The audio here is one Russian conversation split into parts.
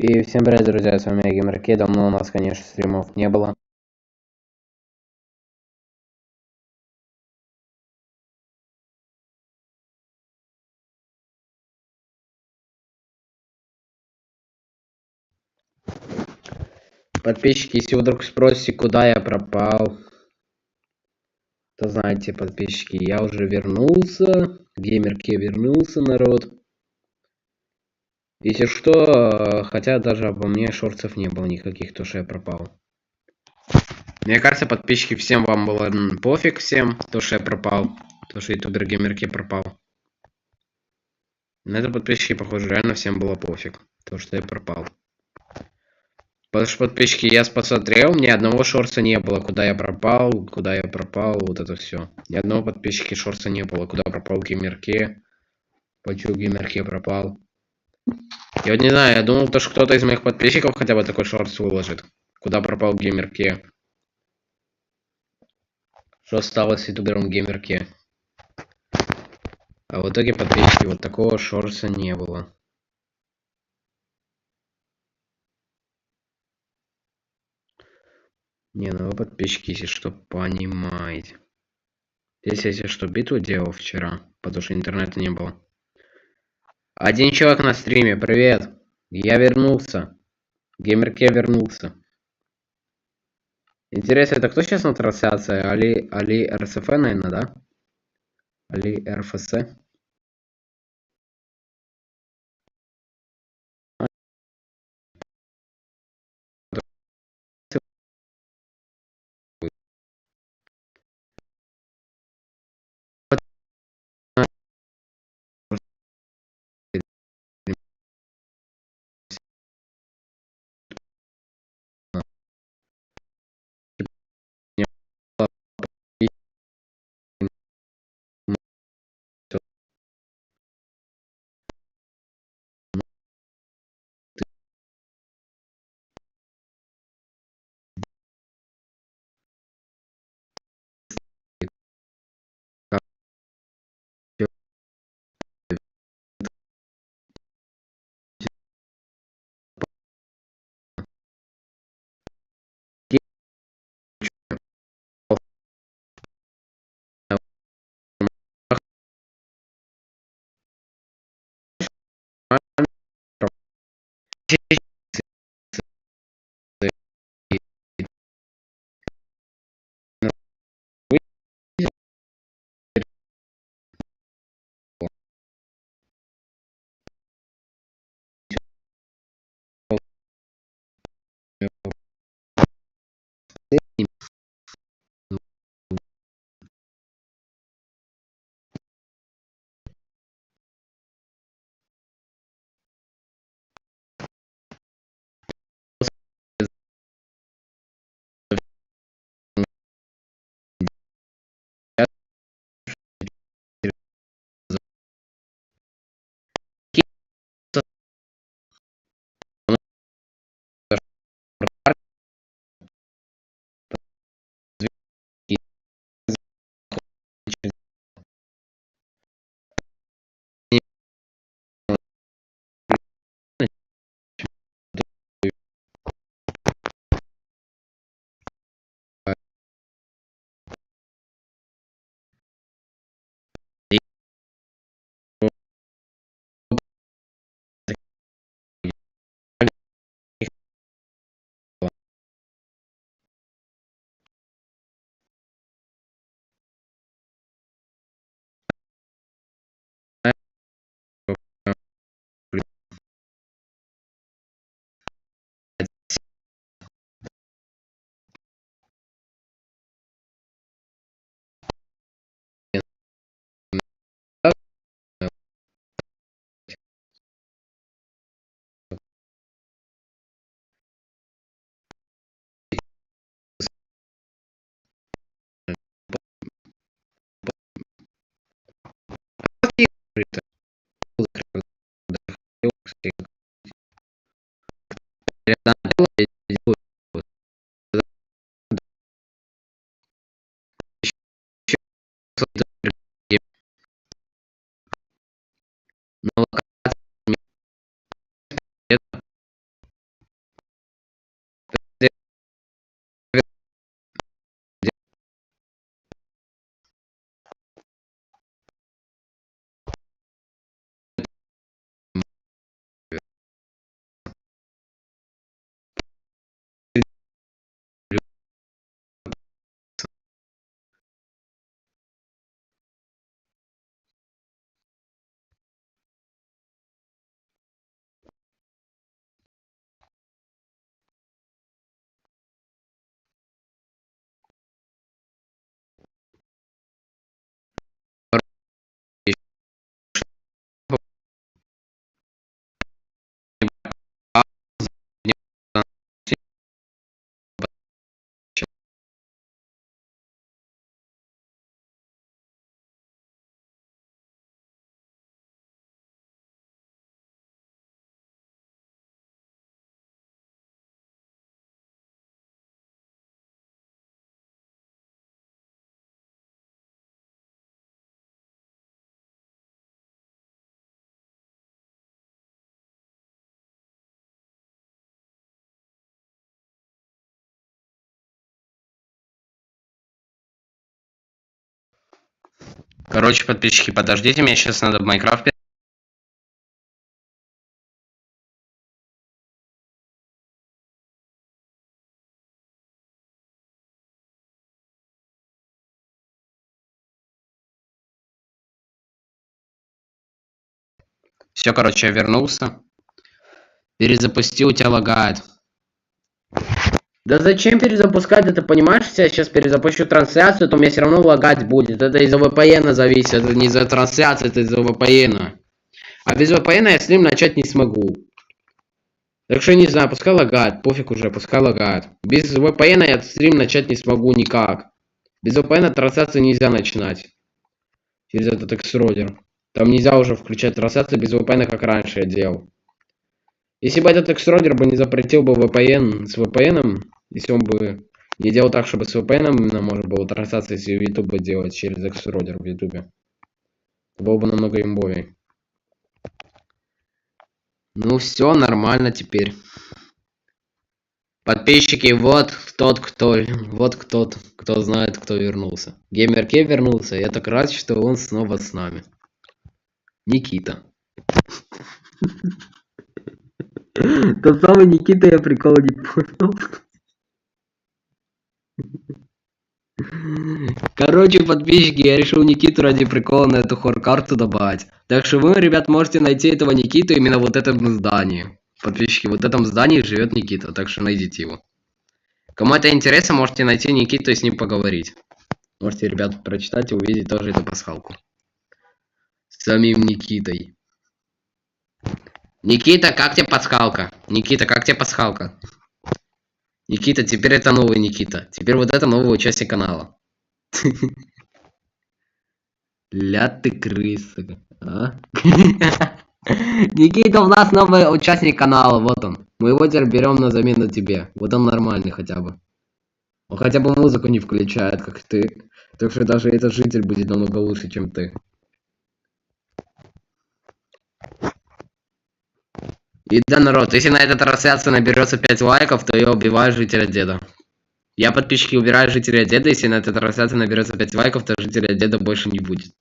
И всем привет, друзья, с вами Геймерки. Давно у нас, конечно, стримов не было. Подписчики, если вы вдруг спросите, куда я пропал, то знаете, подписчики, я уже вернулся. Геймерки вернулся, народ. Если что, хотя даже обо мне шорцев не было никаких, то что я пропал. Мне кажется, подписчики, всем вам было пофиг всем, то что я пропал. То что ютубер Геймерки пропал. На это подписчики, похоже, реально всем было пофиг. То что я пропал. Потому что, подписчики, я посмотрел, ни одного шорса не было. Куда я пропал, вот это все. Ни одного подписчика шорса не было. Куда пропал Геймерке. Почему Геймерке пропал. Я вот не знаю, я думал, что кто-то из моих подписчиков хотя бы такой шорс выложит. Куда пропал Геймерке. Что стало с ютубером Геймерке. А в итоге, подписчики, вот такого шорса не было. Не, ну вы подписчики, если что, понимаете. Здесь, если что, битву делал вчера, потому что интернета не было. Один человек на стриме, привет. Я вернулся. Геймерке вернулся. Интересно, это кто сейчас на трансляции? Али РСФ, наверное, да? Али РФС? Короче, подписчики, подождите, мне сейчас надо в Майнкрафт. Все, короче, я вернулся. Перезапусти, у тебя лагает. Да зачем перезапускать, это понимаешь, я сейчас перезапущу трансляцию, то у меня все равно лагать будет. Это из-за VPN зависит, это не из-за трансляции, это из-за VPN. А без VPN я стрим начать не смогу. Так что не знаю, пускай лагает, пофиг уже, пускай лагает. Без VPN я стрим начать не смогу никак. Без VPN трансляцию нельзя начинать. Через этот экструдер. Там нельзя уже включать трансляцию без VPN, как раньше я делал. Если бы этот экструдер бы не запретил бы VPN с VPN, если он бы не делал так, чтобы с VPN именно можно было трансляции с YouTube делать через экструдер в YouTube, было бы намного имбовей. Ну все нормально теперь. Подписчики, вот кто знает, кто вернулся. Геймер Кей вернулся, я так рад, что он снова с нами. Никита. Тот самый Никита, я прикол не понял. Короче, подписчики, я решил Никиту ради прикола на эту хор-карту добавить. Так что вы, ребят, можете найти этого Никиту именно в вот этом здании. Подписчики, вот в этом здании живет Никита, так что найдите его. Кому это интересно, можете найти Никиту и с ним поговорить. Можете, ребят, прочитать и увидеть тоже эту пасхалку. С самим Никитой. Никита, как тебе пасхалка? Никита, как тебе пасхалка? Никита, теперь это новый Никита. Теперь вот это новый участник канала. Ля ты крыса. А? Никита, у нас новый участник канала, вот он. Мы его теперь берем на замену тебе. Вот он нормальный хотя бы. Он хотя бы музыку не включает, как ты. Так что даже этот житель будет намного лучше, чем ты. И да, народ, если на этой трансляции наберется 5 лайков, то я убиваю жителя деда. Я, подписчики, убираю жителя деда, если на этой трансляции наберется 5 лайков, то жителя деда больше не будет.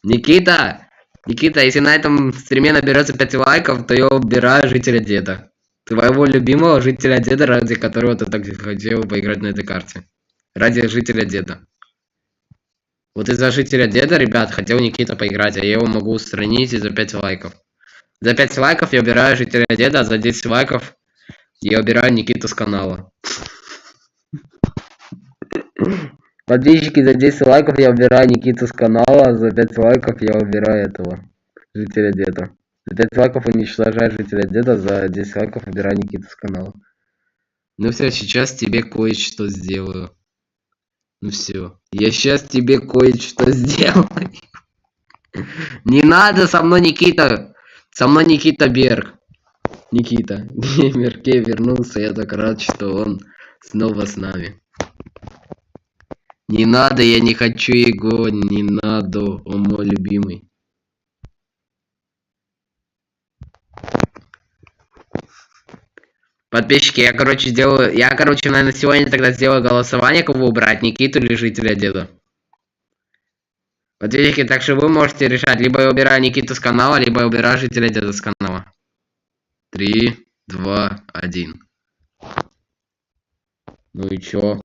Никита! Никита, если на этом стриме наберется 5 лайков, то я убираю жителя деда. Твоего любимого жителя деда, ради которого ты так хотел поиграть на этой карте. Ради жителя деда. Вот из-за жителя деда, ребят, хотел Никита поиграть, а я его могу устранить из-за 5 лайков. За 5 лайков я убираю жителя деда, а за 10 лайков я убираю Никиту с канала. Подписчики, за 10 лайков я убираю Никиту с канала, а за 5 лайков я убираю этого жителя деда. За 5 лайков уничтожаю жителя деда, за 10 лайков убираю Никиту с канала. Ну все, сейчас тебе кое-что сделаю. Ну все, я сейчас тебе кое-что сделаю. Не надо со мной, Никита. Со мной Никита Берг. Никита. Геймер Кей вернулся, я так рад, что он снова с нами. Не надо, я не хочу его, не надо, он мой любимый. Подписчики, я, наверное, сегодня тогда сделаю голосование, кого убрать, Никиту или жителя деда. Подписчики, так что вы можете решать, либо я убираю Никиту с канала, либо я убираю жителя деда с канала. 3, 2, 1. Ну и чё?